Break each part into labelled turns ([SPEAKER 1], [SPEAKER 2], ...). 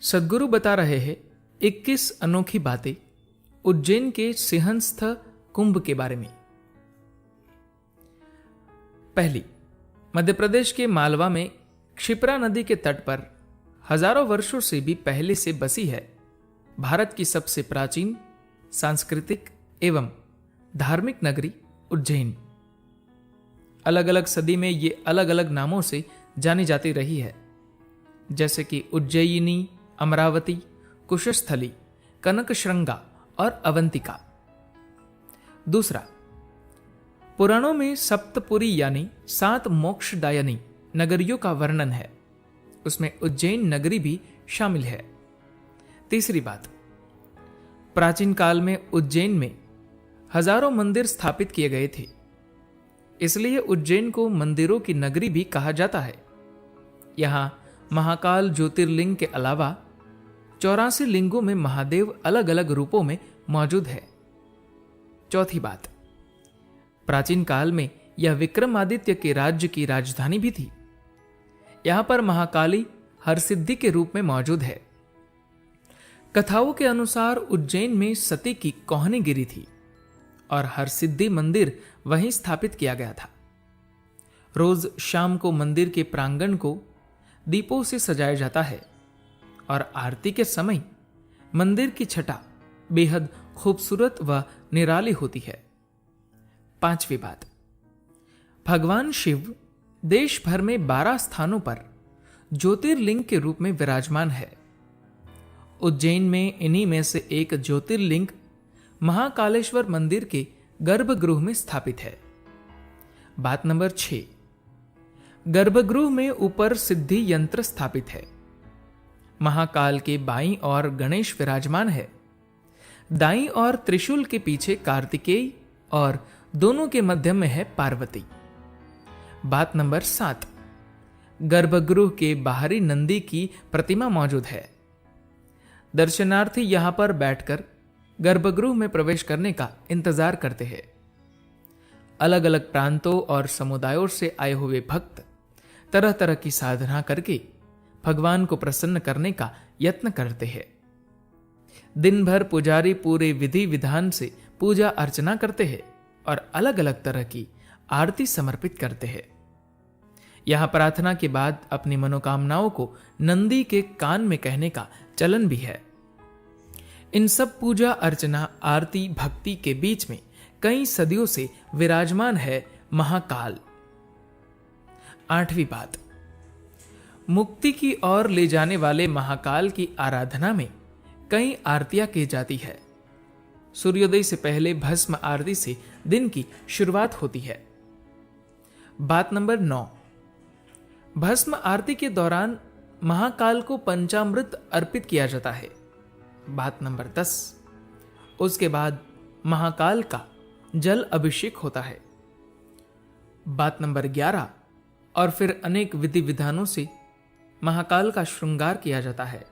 [SPEAKER 1] सद्गुरु बता रहे हैं 21 अनोखी बातें उज्जैन के सिंहस्थ कुंभ के बारे में। पहली, मध्य प्रदेश के मालवा में क्षिप्रा नदी के तट पर हजारों वर्षों से भी पहले से बसी है भारत की सबसे प्राचीन सांस्कृतिक एवं धार्मिक नगरी उज्जैन। अलग अलग सदी में ये अलग अलग नामों से जानी जाती रही है, जैसे कि उज्जयिनी, अमरावती, कुशस्थली, कनकश्रृंगा और अवंतिका। दूसरा, पुराणों में सप्तपुरी यानी 7 मोक्षदायिनी नगरियों का वर्णन है, उसमें उज्जैन नगरी भी शामिल है। तीसरी बात, प्राचीन काल में उज्जैन में हजारों मंदिर स्थापित किए गए थे, इसलिए उज्जैन को मंदिरों की नगरी भी कहा जाता है। यहां महाकाल ज्योतिर्लिंग के अलावा 84 लिंगों में महादेव अलग अलग रूपों में मौजूद है। चौथी बात, प्राचीन काल में यह विक्रमादित्य के राज्य की राजधानी भी थी। यहां पर महाकाली हरसिद्धि के रूप में मौजूद है। कथाओं के अनुसार उज्जैन में सती की कोहनी गिरी थी और हरसिद्धि मंदिर वहीं स्थापित किया गया था। रोज शाम को मंदिर के प्रांगण को दीपों से सजाया जाता है और आरती के समय मंदिर की छटा बेहद खूबसूरत व निराली होती है। पांचवी बात, भगवान शिव देश भर में 12 स्थानों पर ज्योतिर्लिंग के रूप में विराजमान है। उज्जैन में इन्हीं में से एक ज्योतिर्लिंग महाकालेश्वर मंदिर के गर्भगृह में स्थापित है। बात नंबर 6, गर्भगृह में ऊपर सिद्धि यंत्र स्थापित है। महाकाल के बाईं ओर गणेश विराजमान है। दाईं ओर त्रिशूल के पीछे कार्तिकेय और दोनों के मध्य में है पार्वती। बात नंबर 7, गर्भगृह के बाहरी नंदी की प्रतिमा मौजूद है। दर्शनार्थी यहां पर बैठकर गर्भगृह में प्रवेश करने का इंतजार करते हैं। अलग अलग प्रांतों और समुदायों से आए हुए भक्त तरह तरह की साधना करके भगवान को प्रसन्न करने का यत्न करते हैं। दिन भर पुजारी पूरे विधि विधान से पूजा अर्चना करते हैं और अलग अलग तरह की आरती समर्पित करते हैं। यहां प्रार्थना के बाद अपनी मनोकामनाओं को नंदी के कान में कहने का चलन भी है। इन सब पूजा अर्चना आरती भक्ति के बीच में कई सदियों से विराजमान है महाकाल। 8वीं बात, मुक्ति की ओर ले जाने वाले महाकाल की आराधना में कई आरतियां की जाती है। सूर्योदय से पहले भस्म आरती से दिन की शुरुआत होती है। बात नंबर 9, भस्म आरती के दौरान महाकाल को पंचामृत अर्पित किया जाता है। बात नंबर 10, उसके बाद महाकाल का जल अभिषेक होता है। बात नंबर 11, और फिर अनेक विधि विधानों से महाकाल का श्रृंगार किया जाता है।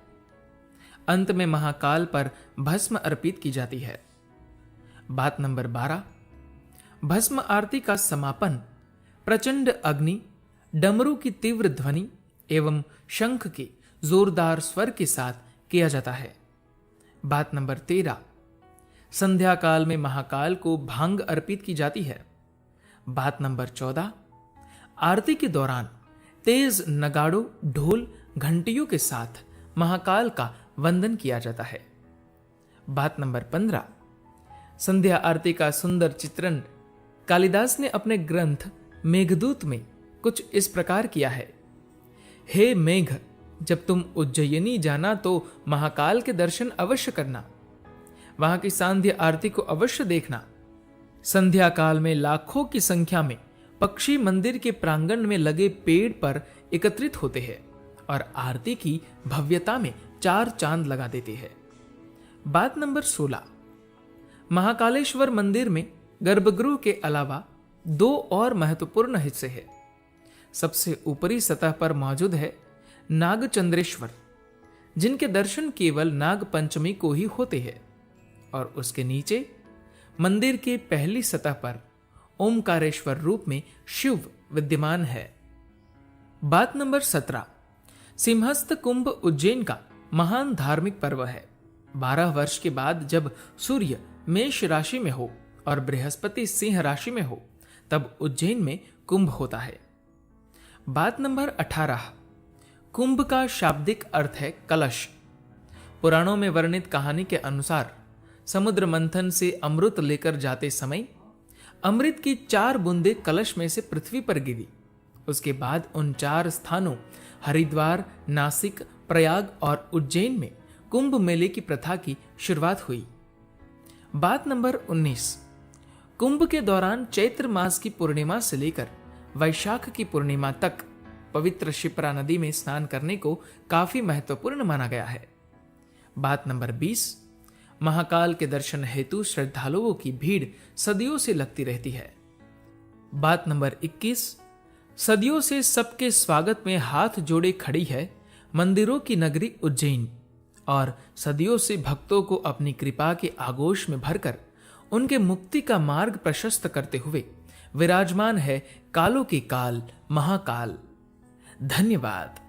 [SPEAKER 1] अंत में महाकाल पर भस्म अर्पित की जाती है। बात नंबर 12, भस्म आरती का समापन प्रचंड अग्नि, डमरू की तीव्र ध्वनि एवं शंख के जोरदार स्वर के साथ किया जाता है। बात नंबर 13, संध्या काल में महाकाल को भांग अर्पित की जाती है। बात नंबर 14, आरती के दौरान तेज नगाड़ों, ढोल, घंटियों के साथ महाकाल का वंदन किया जाता है। बात नंबर 15, संध्या आरती का सुंदर चित्रण कालिदास ने अपने ग्रंथ मेघदूत में कुछ इस प्रकार किया है। हे मेघ, जब तुम उज्जयिनी जाना तो महाकाल के दर्शन अवश्य करना, वहां की सांध्य आरती को अवश्य देखना। संध्या काल में लाखों की संख्या में पक्षी मंदिर के प्रांगण में लगे पेड़ पर एकत्रित होते हैं और आरती की भव्यता में 4 चांद लगा देते हैं। बात नंबर 16, महाकालेश्वर मंदिर में गर्भगृह के अलावा 2 और महत्वपूर्ण हिस्से हैं। सबसे ऊपरी सतह पर मौजूद है नागचंद्रेश्वर, जिनके दर्शन केवल नाग पंचमी को ही होते हैं, और उसके नीचे मंदिर के पहली सतह पर ओमकारेश्वर रूप में शिव विद्यमान है। बात नंबर 17, सिंहस्थ कुंभ उज्जैन का महान धार्मिक पर्व है। 12 वर्ष के बाद जब सूर्य मेष राशि में हो और बृहस्पति सिंह राशि में हो, तब उज्जैन में कुंभ होता है। बात नंबर 18। कुंभ का शाब्दिक अर्थ है कलश। पुराणों में वर्णित कहानी के अनुसार समुद्र मंथन से अमृत लेकर जाते समय अमृत की 4 बूंदें कलश में से पृथ्वी पर गिरी। उसके बाद उन 4 स्थानों हरिद्वार, नासिक, प्रयाग और उज्जैन में कुंभ मेले की प्रथा की शुरुआत हुई। बात नंबर 19। कुंभ के दौरान चैत्र मास की पूर्णिमा से लेकर वैशाख की पूर्णिमा तक पवित्र शिप्रा नदी में स्नान करने को काफी महत्वपूर्ण माना गया है। बात नंबर 20। महाकाल के दर्शन हेतु श्रद्धालुओं की भीड़ सदियों से लगती रहती है। बात नंबर 21। सदियों से सबके स्वागत में हाथ जोड़े खड़ी है मंदिरों की नगरी उज्जैन, और सदियों से भक्तों को अपनी कृपा के आगोश में भरकर उनके मुक्ति का मार्ग प्रशस्त करते हुए विराजमान है कालों के काल महाकाल। धन्यवाद।